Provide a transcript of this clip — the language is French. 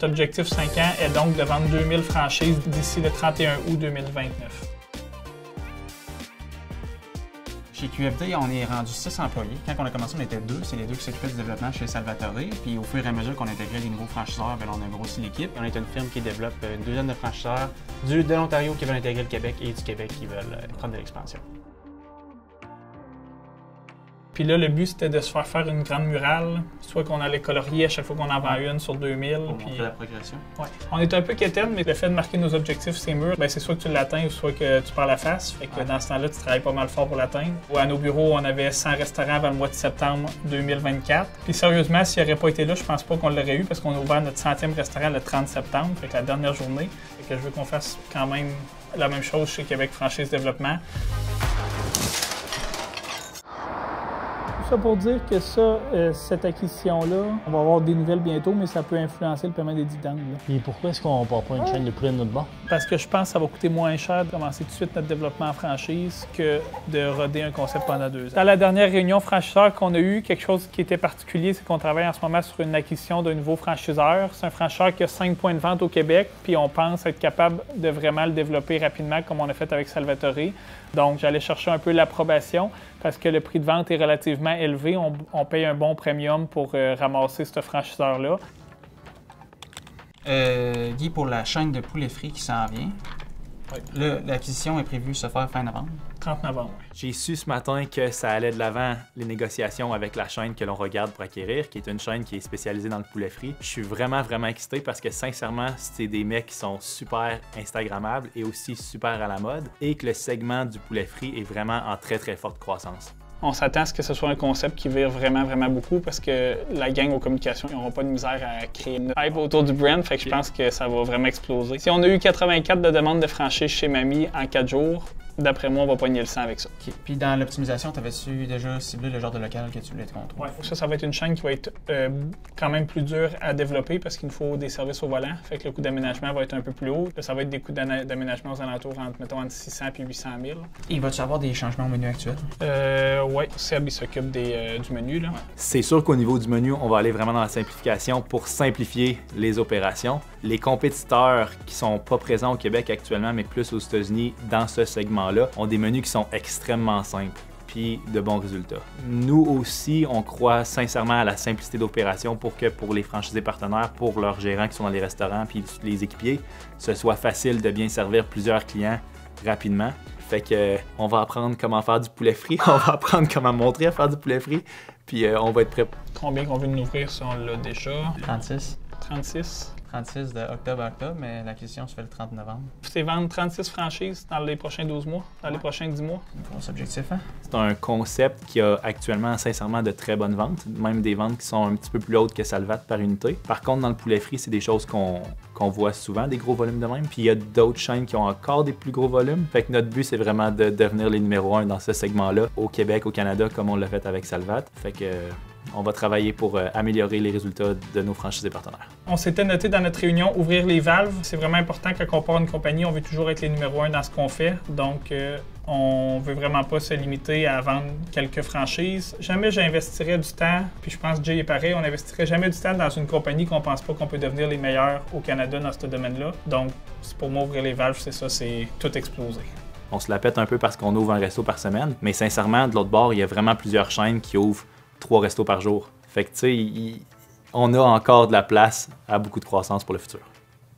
Notre objectif 5 ans est donc de vendre 2000 franchises d'ici le 31 août 2029. Chez QFD, on est rendu 6 employés. Quand on a commencé, on était 2. C'est les 2 qui s'occupaient du développement chez Salvatore. Puis au fur et à mesure qu'on intégrait des nouveaux franchiseurs, on a grossi l'équipe. On est une firme qui développe une douzaine de franchiseurs de l'Ontario qui veulent intégrer le Québec et du Québec qui veulent prendre de l'expansion. Puis là, le but, c'était de se faire une grande murale, soit qu'on allait colorier à chaque fois qu'on en vend une sur 2000. Pour puis montrer la progression. Ouais. On est un peu quétaine, mais le fait de marquer nos objectifs, ces murs, c'est soit que tu l'atteins ou soit que tu perds la face. Fait que dans ce temps-là, tu travailles pas mal fort pour l'atteindre. À nos bureaux, on avait 100 restaurants avant le mois de septembre 2024. Puis sérieusement, s'il n'aurait pas été là, je pense pas qu'on l'aurait eu parce qu'on a ouvert notre 100e restaurant le 30 septembre, fait que la dernière journée. Fait que je veux qu'on fasse quand même la même chose chez Québec Franchise Développement. Ça pour dire que cette acquisition-là, on va avoir des nouvelles bientôt, mais ça peut influencer le paiement des dividendes. Et pourquoi est-ce qu'on ne part pas une chaîne de poulet de notre bord? Parce que je pense que ça va coûter moins cher de commencer tout de suite notre développement en franchise que de roder un concept pendant 2 ans. Dans la dernière réunion franchiseur qu'on a eue, quelque chose qui était particulier, c'est qu'on travaille en ce moment sur une acquisition d'un nouveau franchiseur. C'est un franchiseur qui a 5 points de vente au Québec, puis on pense être capable de vraiment le développer rapidement comme on a fait avec Salvatore. Donc, j'allais chercher un peu l'approbation parce que le prix de vente est relativement élevé. On paye un bon premium pour ramasser ce franchiseur-là. Guy, pour la chaîne de poulet frit qui s'en vient, l'acquisition est prévue se faire fin novembre. 30 novembre. J'ai su ce matin que ça allait de l'avant les négociations avec la chaîne que l'on regarde pour acquérir, qui est une chaîne qui est spécialisée dans le poulet frit. Je suis vraiment excité parce que sincèrement, c'est des mecs qui sont super instagrammables et aussi super à la mode et que le segment du poulet frit est vraiment en très forte croissance. On s'attend à ce que ce soit un concept qui vire vraiment beaucoup parce que la gang aux communications, ils n'auront pas de misère à créer une hype autour du brand, fait que je pense que ça va vraiment exploser. Si on a eu 84 de demandes de franchise chez Mamie en 4 jours, d'après moi, on va pogner le 100 avec ça. Okay. Puis dans l'optimisation, t'avais-tu déjà ciblé le genre de local que tu voulais te contrôler? Oui, ça va être une chaîne qui va être quand même plus dure à développer parce qu'il nous faut des services au volant. Fait que le coût d'aménagement va être un peu plus haut. Ça va être des coûts d'aménagement aux alentours entre 600 et 800 000. Et vas-tu avoir des changements au menu actuel? Oui, Seb, il s'occupe du menu. Là. C'est sûr qu'au niveau du menu, on va aller vraiment dans la simplification pour simplifier les opérations. Les compétiteurs qui sont pas présents au Québec actuellement, mais plus aux États-Unis dans ce segment-là, ont des menus qui sont extrêmement simples puis de bons résultats. Nous aussi, on croit sincèrement à la simplicité d'opération pour que pour les franchisés partenaires, pour leurs gérants qui sont dans les restaurants puis les équipiers, ce soit facile de bien servir plusieurs clients rapidement. Fait que on va apprendre comment faire du poulet frit, on va apprendre comment montrer à faire du poulet frit, puis on va être prêt. Combien qu'on veut nous ouvrir si on l'a déjà? 36. 36. 36 de octobre à octobre, mais l'acquisition se fait le 30 novembre. C'est vendre 36 franchises dans les prochains 12 mois, dans les prochains 10 mois. Un gros objectif, hein? C'est un concept qui a actuellement sincèrement de très bonnes ventes, même des ventes qui sont un petit peu plus hautes que Salvat par unité. Par contre, dans le poulet frit, c'est des choses qu'on voit souvent, des gros volumes de même. Puis il y a d'autres chaînes qui ont encore des plus gros volumes. Fait que notre but, c'est vraiment de devenir les numéros 1 dans ce segment-là, au Québec, au Canada, comme on l'a fait avec Salvat. Fait que on va travailler pour améliorer les résultats de nos franchisés partenaires. On s'était noté dans notre réunion ouvrir les valves. C'est vraiment important quand on part une compagnie, on veut toujours être les numéros 1 dans ce qu'on fait. Donc, on veut vraiment pas se limiter à vendre quelques franchises. Jamais j'investirais du temps, puis je pense que Jay est pareil, on n'investirait jamais du temps dans une compagnie qu'on pense pas qu'on peut devenir les meilleurs au Canada dans ce domaine-là. Donc, pour moi, ouvrir les valves, c'est ça, c'est tout exploser. On se la pète un peu parce qu'on ouvre un resto par semaine, mais sincèrement, de l'autre bord, il y a vraiment plusieurs chaînes qui ouvrent 3 restos par jour. Fait que, tu sais, on a encore de la place à beaucoup de croissance pour le futur.